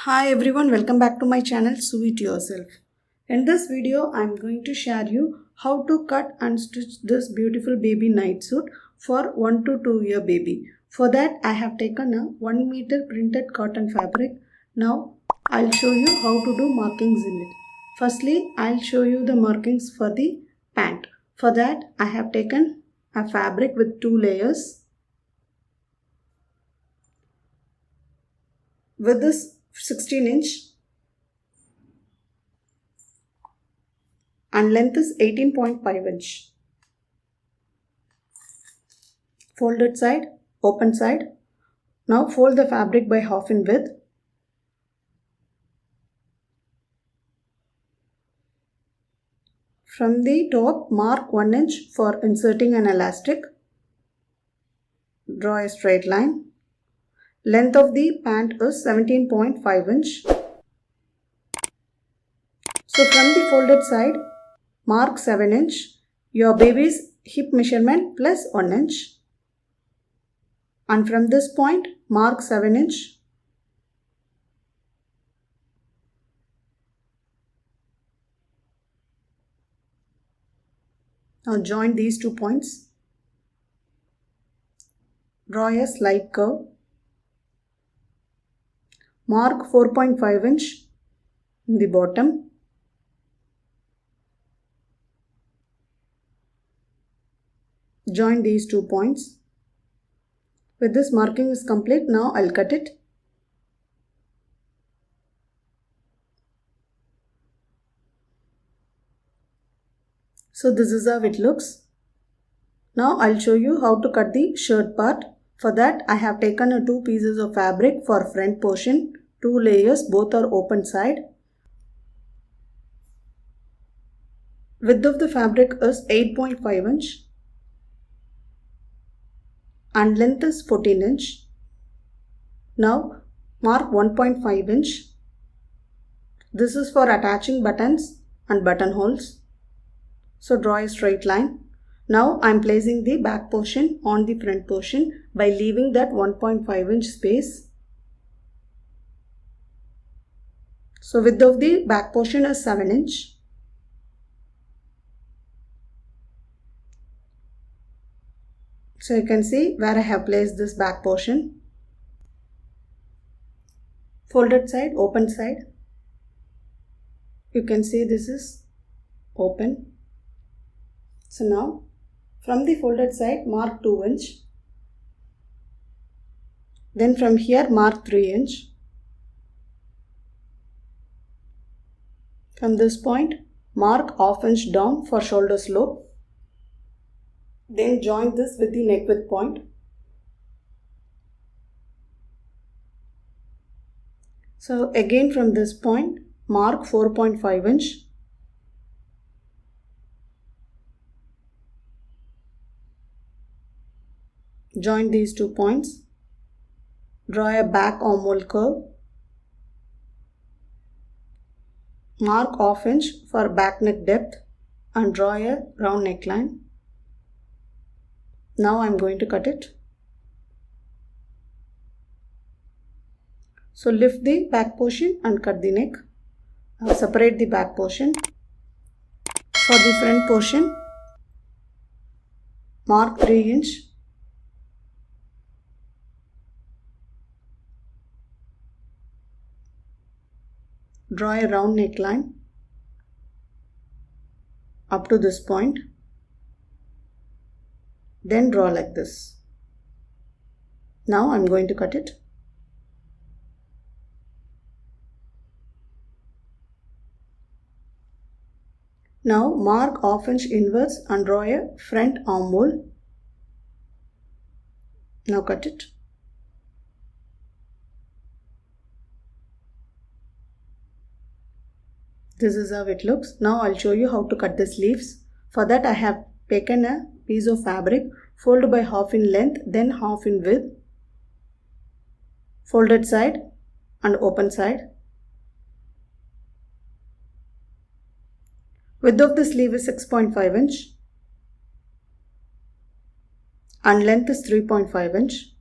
Hi everyone, welcome back to my channel Sewityourself. In this video, I am going to share you how to cut and stitch this beautiful baby night suit for 1 to 2 year baby. For that, I have taken a 1 meter printed cotton fabric. Now, I'll show you how to do markings in it. Firstly, I'll show you the markings for the pant. For that, I have taken a fabric with 2 layers. With this 16" and length is 18.5". Folded side, open side. Now fold the fabric by half in width. From the top, mark 1 inch for inserting an elastic. Draw a straight line. Length of the pant is 17.5". So from the folded side, mark 7". Your baby's hip measurement plus 1 inch. And from this point, mark 7". Now join these 2 points. Draw a slight curve. Mark 4.5" in the bottom. Join these 2 points. With this marking is complete, now I'll cut it. So this is how it looks. Now I'll show you how to cut the shirt part. For that, I have taken 2 pieces of fabric for front portion, 2 layers, both are open side. Width of the fabric is 8.5" and length is 14". Now mark 1.5". This is for attaching buttons and buttonholes. So draw a straight line. Now I am placing the back portion on the front portion by leaving that 1.5" space. So width of the back portion is 7". So you can see where I have placed this back portion. Folded side, open side. You can see this is open. So now from the folded side, mark 2 inch. Then from here, mark 3 inch. From this point, mark ½ inch down for shoulder slope. Then join this with the neck width point. So again from this point, mark 4.5". Join these 2 points. Draw a back armhole curve. Mark ½ inch for back neck depth and draw a round neckline. Now I am going to cut it. So lift the back portion and cut the neck. Now separate the back portion. For the front portion, mark 3 inch. Draw a round neckline up to this point. Then draw like this. Now I am going to cut it. Now mark ½ inch inwards and draw a front armhole. Now cut it. This is how it looks. Now I'll show you how to cut the sleeves. For that, I have taken a piece of fabric, fold by half in length, then half in width. Folded side and open side. Width of the sleeve is 6.5" and length is 3.5".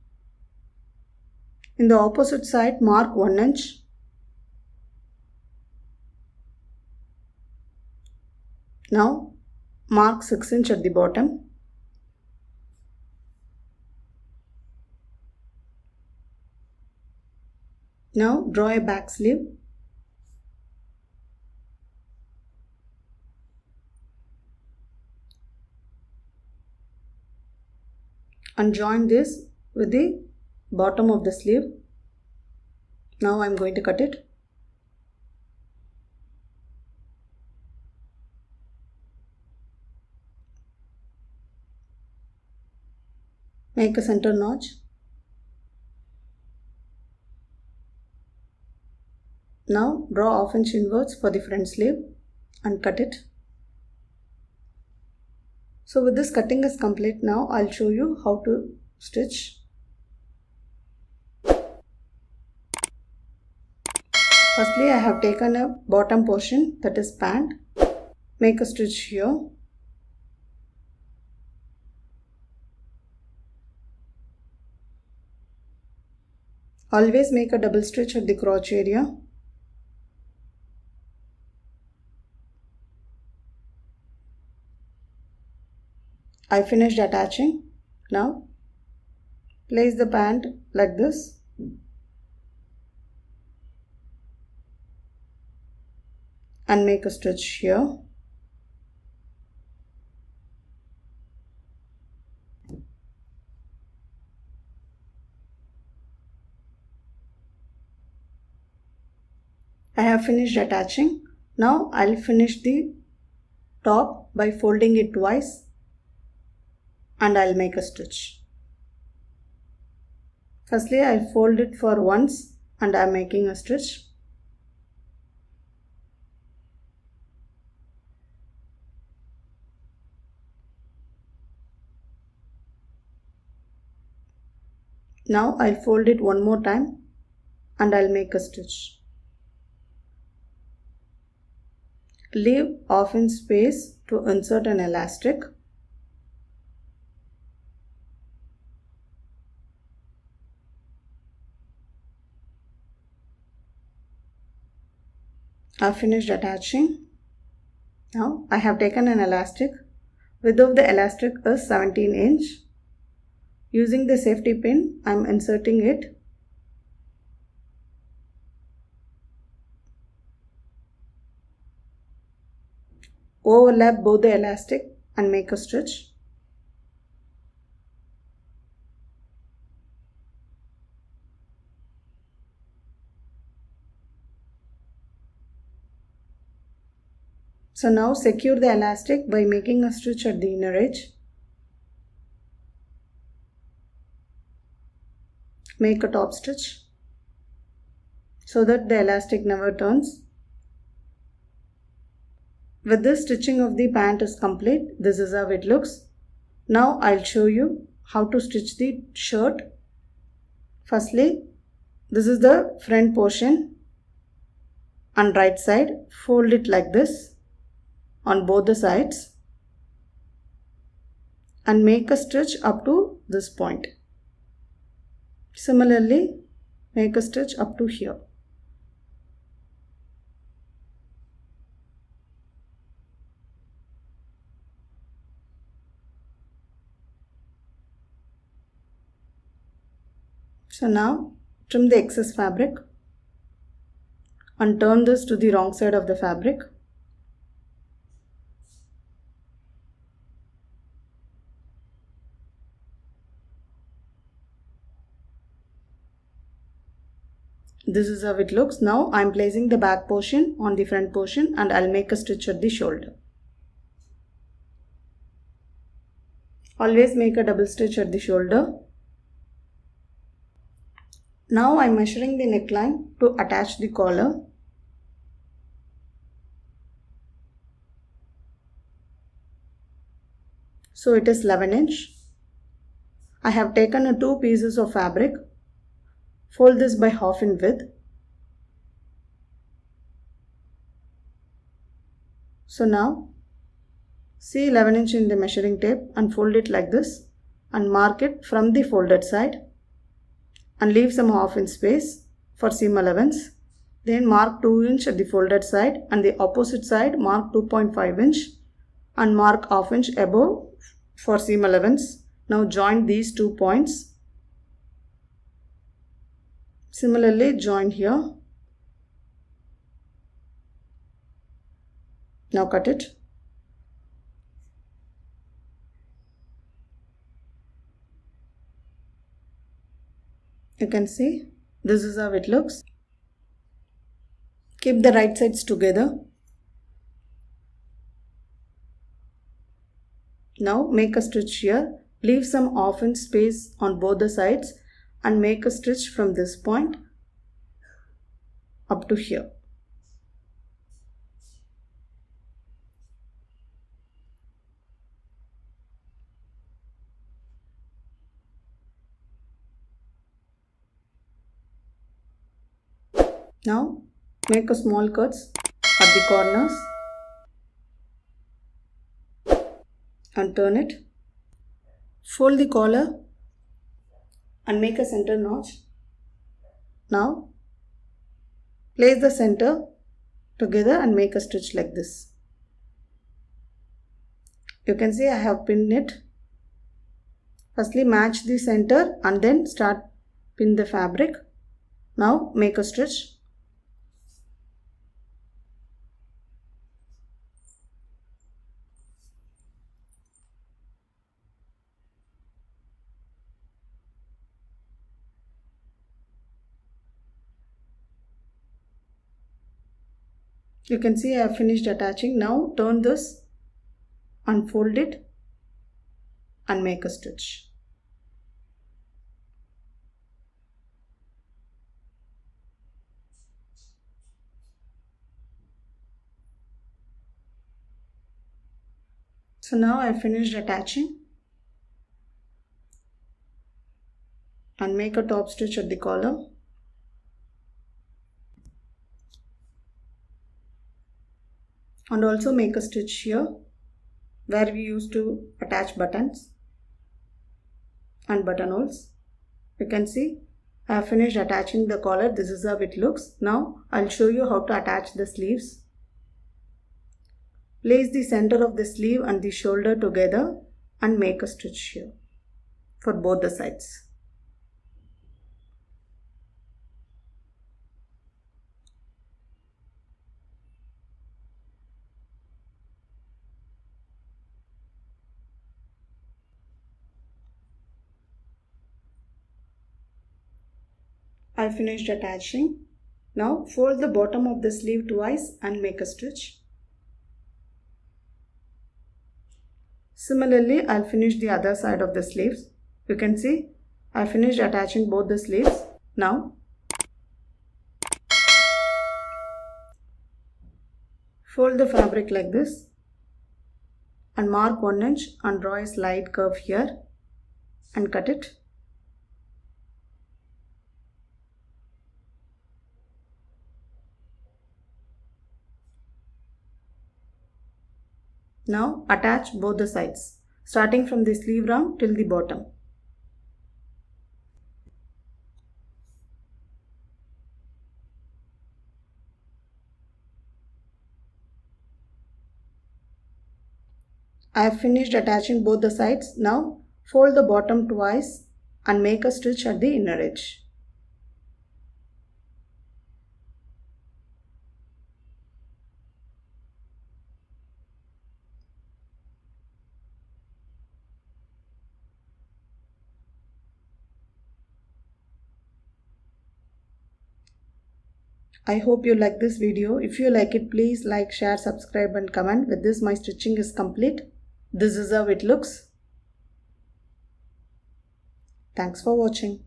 In the opposite side, mark 1 inch. Now mark 6 inch at the bottom. Now draw a back sleeve. And join this with the bottom of the sleeve. Now I am going to cut it. Make a center notch. Now draw 1/2 inch inwards for the front sleeve and cut it. So with this cutting is complete, now I'll show you how to stitch. Firstly, I have taken a bottom portion, that is pant. Make a stitch here. Always make a double stitch at the crotch area. I finished attaching. Now place the pant like this. And make a stitch here. I have finished attaching. Now I'll finish the top by folding it twice and I'll make a stitch. Firstly, I'll fold it for once and I'm making a stitch. Now I'll fold it one more time and I'll make a stitch. Leave 1/2 inch space to insert an elastic. I've finished attaching. Now I have taken an elastic. Width of the elastic is 17 inch. Using the safety pin, I am inserting it. Overlap both the elastic and make a stitch. So now secure the elastic by making a stitch at the inner edge. Make a top stitch so that the elastic never turns. With this, stitching of the pant is complete. This is how it looks. Now I'll show you how to stitch the shirt. Firstly, this is the front portion and right side. Fold it like this on both the sides and make a stitch up to this point. Similarly, make a stitch up to here. So now trim the excess fabric and turn this to the wrong side of the fabric. This is how it looks. Now I am placing the back portion on the front portion and I'll make a stitch at the shoulder. Always make a double stitch at the shoulder. Now I am measuring the neckline to attach the collar. So it is 11 inch. I have taken 2 pieces of fabric. Fold this by half in width. So now see 11 inch in the measuring tape and fold it like this and mark it from the folded side and leave some half inch space for seam allowance. Then mark 2 inch at the folded side and the opposite side mark 2.5 inch and mark ½ inch above for seam allowance. Now join these 2 points. Similarly, join here. Now cut it. You can see this is how it looks. Keep the right sides together. Now make a stitch here. Leave some ½ inch space on both the sides and make a stitch from this point up to here. Now make a small cuts at the corners and turn it. Fold the collar and make a center notch. Now place the center together and make a stitch like this. You can see I have pinned it. Firstly match the center and then start pin the fabric. Now make a stitch. You can see I have finished attaching. Now turn this, unfold it and make a stitch. So now I have finished attaching and make a top stitch at the collar. And also make a stitch here where we used to attach buttons and buttonholes. You can see I have finished attaching the collar. This is how it looks. Now I'll show you how to attach the sleeves. Place the center of the sleeve and the shoulder together and make a stitch here for both the sides. I finished attaching. Now fold the bottom of the sleeve twice and make a stitch. Similarly, I'll finish the other side of the sleeves. You can see I finished attaching both the sleeves. Now fold the fabric like this and mark 1 inch and draw a slight curve here and cut it. Now attach both the sides, starting from the sleeve round till the bottom. I have finished attaching both the sides. Now fold the bottom twice and make a stitch at the inner edge. I hope you like this video. If you like it, please like, share, subscribe and comment. With this, my stitching is complete. This is how it looks. Thanks for watching.